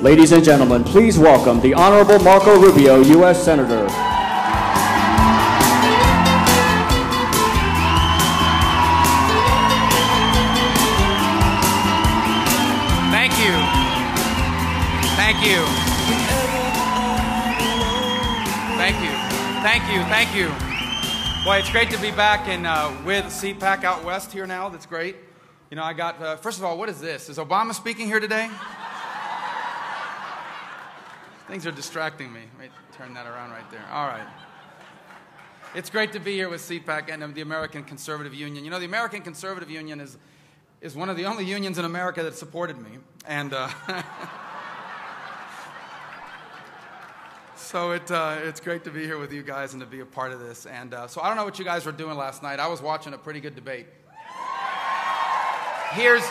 Ladies and gentlemen, please welcome the Honorable Marco Rubio, U.S. Senator. Thank you. Thank you. Thank you. Thank you. Thank you. Boy, it's great to be back with CPAC out west here now. That's great. You know, I got, first of all, what is this? Is Obama speaking here today? Things are distracting me. Wait, turn that around right there. All right. It's great to be here with CPAC and the American Conservative Union. You know, the American Conservative Union is one of the only unions in America that supported me. And so it's great to be here with you guys and to be a part of this. And so I don't know what you guys were doing last night. I was watching a pretty good debate. Here's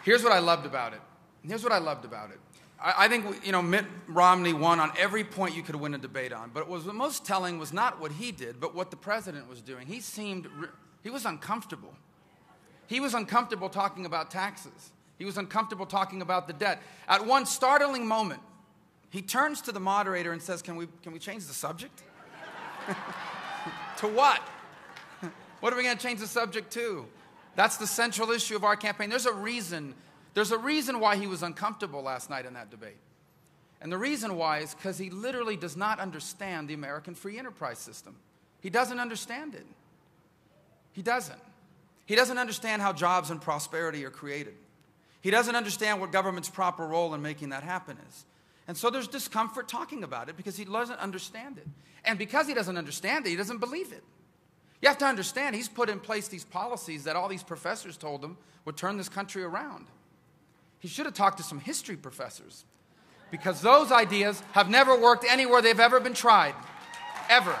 what I loved about it. Here's what I loved about it. I think, you know, Mitt Romney won on every point you could win a debate on. But what was the most telling was not what he did, but what the president was doing. He was uncomfortable. He was uncomfortable talking about taxes. He was uncomfortable talking about the debt. At one startling moment, he turns to the moderator and says, can we change the subject? To what? What are we going to change the subject to? That's the central issue of our campaign. There's a reason why he was uncomfortable last night in that debate. And the reason why is because he literally does not understand the American free enterprise system. He doesn't understand it. He doesn't. He doesn't understand how jobs and prosperity are created. He doesn't understand what government's proper role in making that happen is. And so there's discomfort talking about it because he doesn't understand it. And because he doesn't understand it, he doesn't believe it. You have to understand, he's put in place these policies that all these professors told him would turn this country around. He should have talked to some history professors because those ideas have never worked anywhere they've ever been tried, ever.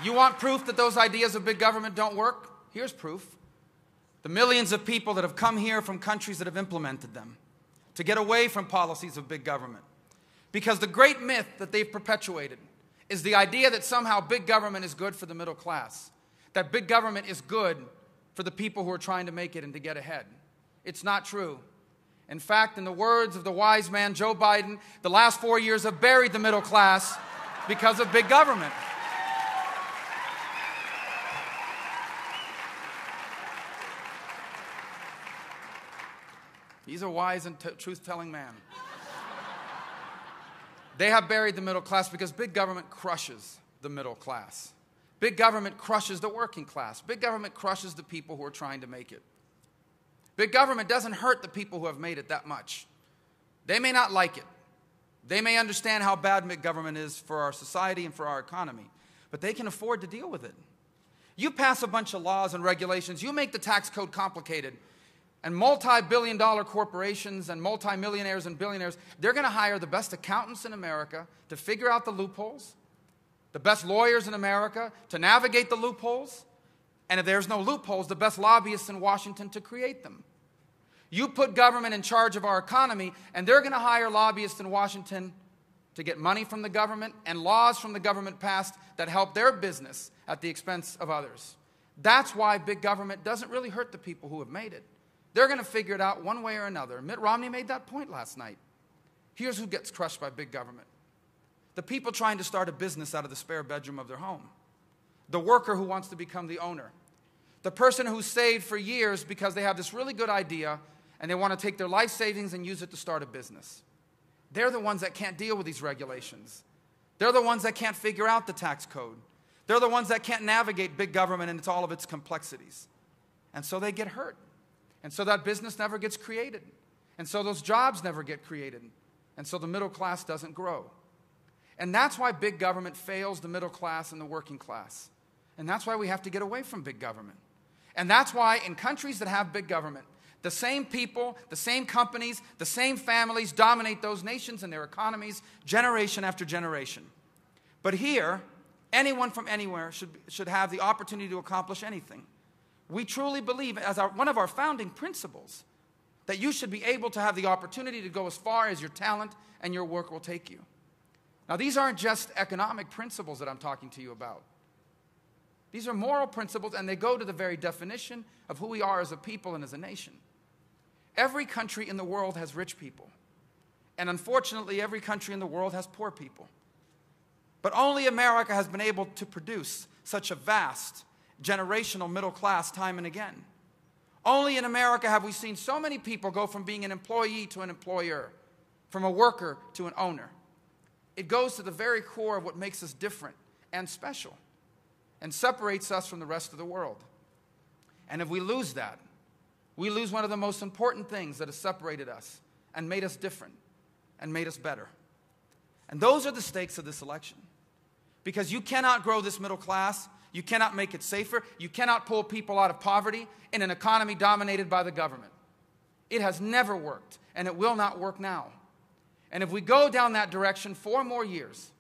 You want proof that those ideas of big government don't work? Here's proof. The millions of people that have come here from countries that have implemented them to get away from policies of big government. Because the great myth that they've perpetuated is the idea that somehow big government is good for the middle class. That big government is good for the people who are trying to make it and to get ahead. It's not true. In fact, in the words of the wise man Joe Biden, the last 4 years have buried the middle class because of big government. He's a wise and truth-telling man. They have buried the middle class because big government crushes the middle class. Big government crushes the working class. Big government crushes the people who are trying to make it. Big government doesn't hurt the people who have made it that much. They may not like it. They may understand how bad big government is for our society and for our economy, but they can afford to deal with it. You pass a bunch of laws and regulations, you make the tax code complicated, and multi-billion-dollar corporations and multi-millionaires and billionaires, they're going to hire the best accountants in America to figure out the loopholes, the best lawyers in America to navigate the loopholes, and if there's no loopholes, the best lobbyists in Washington to create them. You put government in charge of our economy, and they're going to hire lobbyists in Washington to get money from the government and laws from the government passed that help their business at the expense of others. That's why big government doesn't really hurt the people who have made it. They're going to figure it out one way or another. Mitt Romney made that point last night. Here's who gets crushed by big government. The people trying to start a business out of the spare bedroom of their home. The worker who wants to become the owner. The person who saved for years because they have this really good idea and they want to take their life savings and use it to start a business. They're the ones that can't deal with these regulations. They're the ones that can't figure out the tax code. They're the ones that can't navigate big government and all of its complexities. And so they get hurt. And so that business never gets created. And so those jobs never get created. And so the middle class doesn't grow. And that's why big government fails the middle class and the working class. And that's why we have to get away from big government. And that's why in countries that have big government, the same people, the same companies, the same families dominate those nations and their economies generation after generation. But here, anyone from anywhere should have the opportunity to accomplish anything. We truly believe, as one of our founding principles, that you should be able to have the opportunity to go as far as your talent and your work will take you. Now, these aren't just economic principles that I'm talking to you about. These are moral principles, and they go to the very definition of who we are as a people and as a nation. Every country in the world has rich people. And unfortunately, every country in the world has poor people. But only America has been able to produce such a vast generational middle class time and again. Only in America have we seen so many people go from being an employee to an employer, from a worker to an owner. It goes to the very core of what makes us different and special and separates us from the rest of the world. And if we lose that, we lose one of the most important things that has separated us and made us different and made us better. And those are the stakes of this election. Because you cannot grow this middle class, you cannot make it safer, you cannot pull people out of poverty in an economy dominated by the government. It has never worked, and it will not work now. And if we go down that direction 4 more years,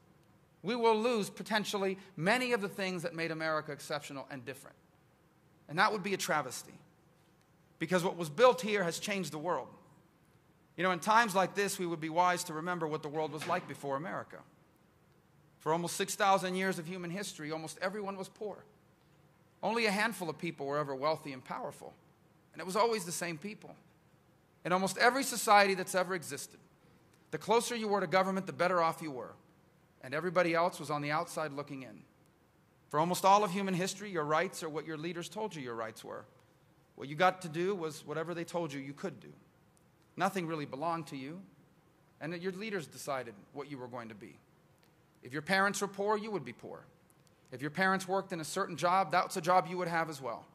we will lose potentially many of the things that made America exceptional and different. And that would be a travesty. Because what was built here has changed the world. You know, in times like this, we would be wise to remember what the world was like before America. For almost 6,000 years of human history, almost everyone was poor. Only a handful of people were ever wealthy and powerful. And it was always the same people. In almost every society that's ever existed, the closer you were to government, the better off you were. And everybody else was on the outside looking in. For almost all of human history, your rights are what your leaders told you your rights were. What you got to do was whatever they told you you could do. Nothing really belonged to you, and that your leaders decided what you were going to be. If your parents were poor, you would be poor. If your parents worked in a certain job, that's a job you would have as well.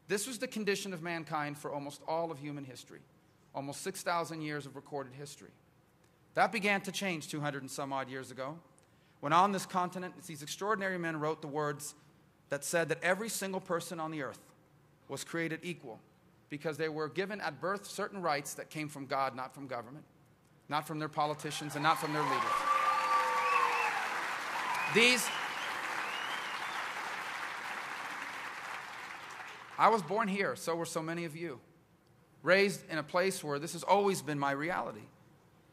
This was the condition of mankind for almost all of human history, almost 6,000 years of recorded history. That began to change 200 and some odd years ago, when on this continent, these extraordinary men wrote the words that said that every single person on the earth was created equal because they were given at birth certain rights that came from God, not from government, not from their politicians, and not from their leaders. I was born here, so were so many of you, raised in a place where this has always been my reality.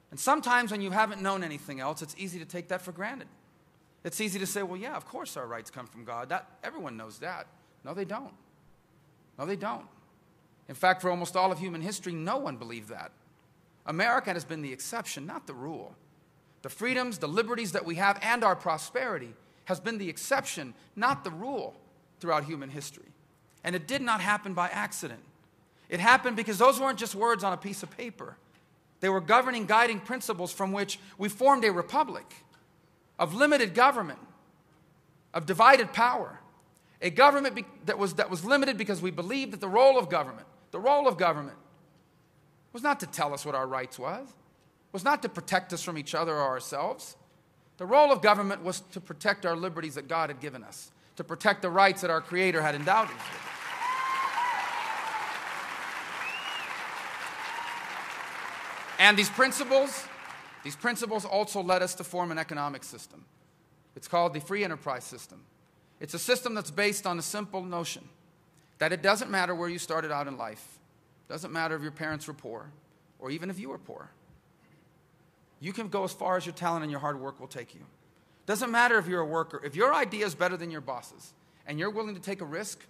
And sometimes when you haven't known anything else, it's easy to take that for granted. It's easy to say, well, yeah, of course our rights come from God. Everyone knows that. No, they don't. No, they don't. In fact, for almost all of human history, no one believed that. America has been the exception, not the rule. The freedoms, the liberties that we have, and our prosperity has been the exception, not the rule, throughout human history. And it did not happen by accident. It happened because those weren't just words on a piece of paper. They were governing, guiding principles from which we formed a republic of limited government, of divided power. A government that was limited because we believed that the role of government was not to tell us what our rights was not to protect us from each other or ourselves. The role of government was to protect our liberties that God had given us, to protect the rights that our Creator had endowed us with. And these principles also led us to form an economic system. It's called the free enterprise system. It's a system that's based on a simple notion that it doesn't matter where you started out in life. It doesn't matter if your parents were poor or even if you were poor. You can go as far as your talent and your hard work will take you. It doesn't matter if you're a worker. If your idea is better than your boss's and you're willing to take a risk,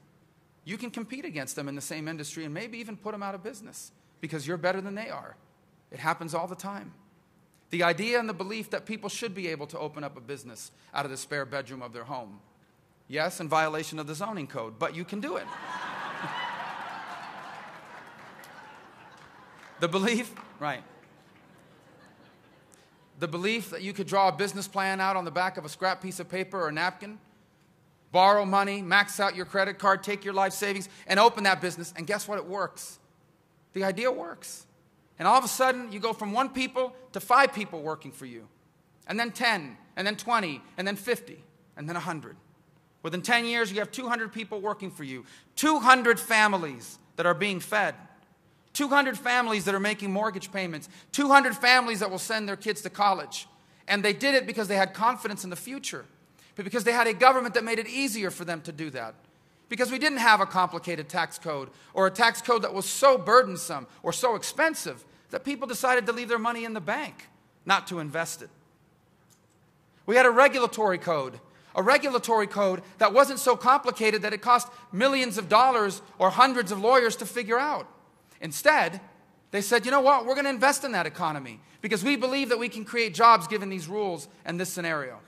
you can compete against them in the same industry and maybe even put them out of business because you're better than they are. It happens all the time. The idea and the belief that people should be able to open up a business out of the spare bedroom of their home. Yes, in violation of the zoning code, but you can do it. The belief that you could draw a business plan out on the back of a scrap piece of paper or a napkin, borrow money, max out your credit card, take your life savings, and open that business, and guess what? It works. The idea works. And all of a sudden, you go from 1 people to 5 people working for you, and then 10, and then 20, and then 50, and then 100. Within 10 years, you have 200 people working for you, 200 families that are being fed, 200 families that are making mortgage payments, 200 families that will send their kids to college. And they did it because they had confidence in the future, but because they had a government that made it easier for them to do that. Because we didn't have a complicated tax code or a tax code that was so burdensome or so expensive that people decided to leave their money in the bank, not to invest it. We had a regulatory code, A regulatory code that wasn't so complicated that it cost millions of dollars or hundreds of lawyers to figure out. Instead, they said, you know what, we're going to invest in that economy because we believe that we can create jobs given these rules and this scenario.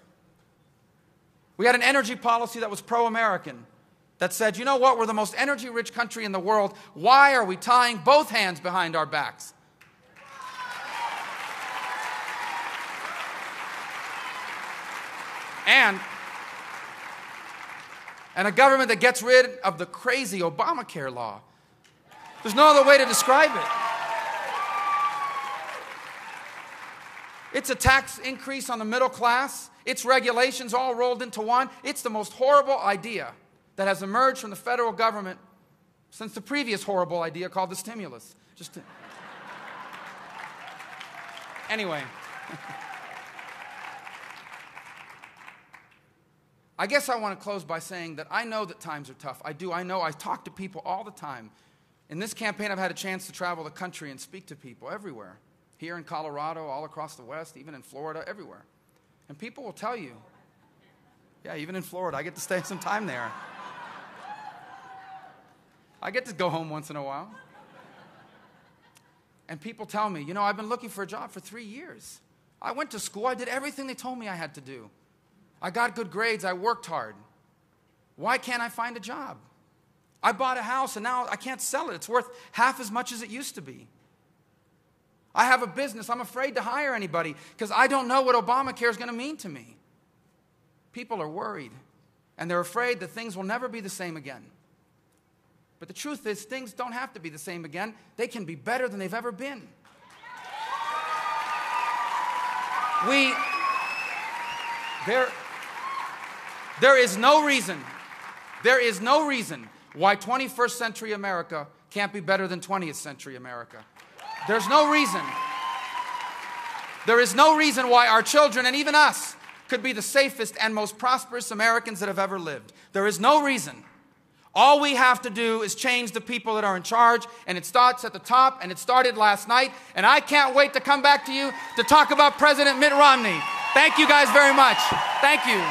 We had an energy policy that was pro-American that said, you know what, we're the most energy-rich country in the world. Why are we tying both hands behind our backs? And a government that gets rid of the crazy Obamacare law. There's no other way to describe it. It's a tax increase on the middle class. It's regulations all rolled into one. It's the most horrible idea that has emerged from the federal government since the previous horrible idea called the stimulus. Anyway. I guess I want to close by saying that I know that times are tough. I do. I know. I talk to people all the time. In this campaign, I've had a chance to travel the country and speak to people everywhere. Here in Colorado, all across the West, even in Florida, everywhere. And people will tell you, yeah, even in Florida, I get to stay some time there. I get to go home once in a while. And people tell me, you know, I've been looking for a job for 3 years. I went to school. I did everything they told me I had to do. I got good grades. I worked hard. Why can't I find a job? I bought a house, and now I can't sell it. It's worth half as much as it used to be. I have a business. I'm afraid to hire anybody because I don't know what Obamacare is going to mean to me. People are worried, and they're afraid that things will never be the same again. But the truth is, things don't have to be the same again. They can be better than they've ever been. There is no reason why 21st century America can't be better than 20th century America. There's no reason. There is no reason why our children and even us could be the safest and most prosperous Americans that have ever lived. There is no reason. All we have to do is change the people that are in charge, and it starts at the top, and it started last night, and I can't wait to come back to you to talk about President Mitt Romney. Thank you guys very much. Thank you.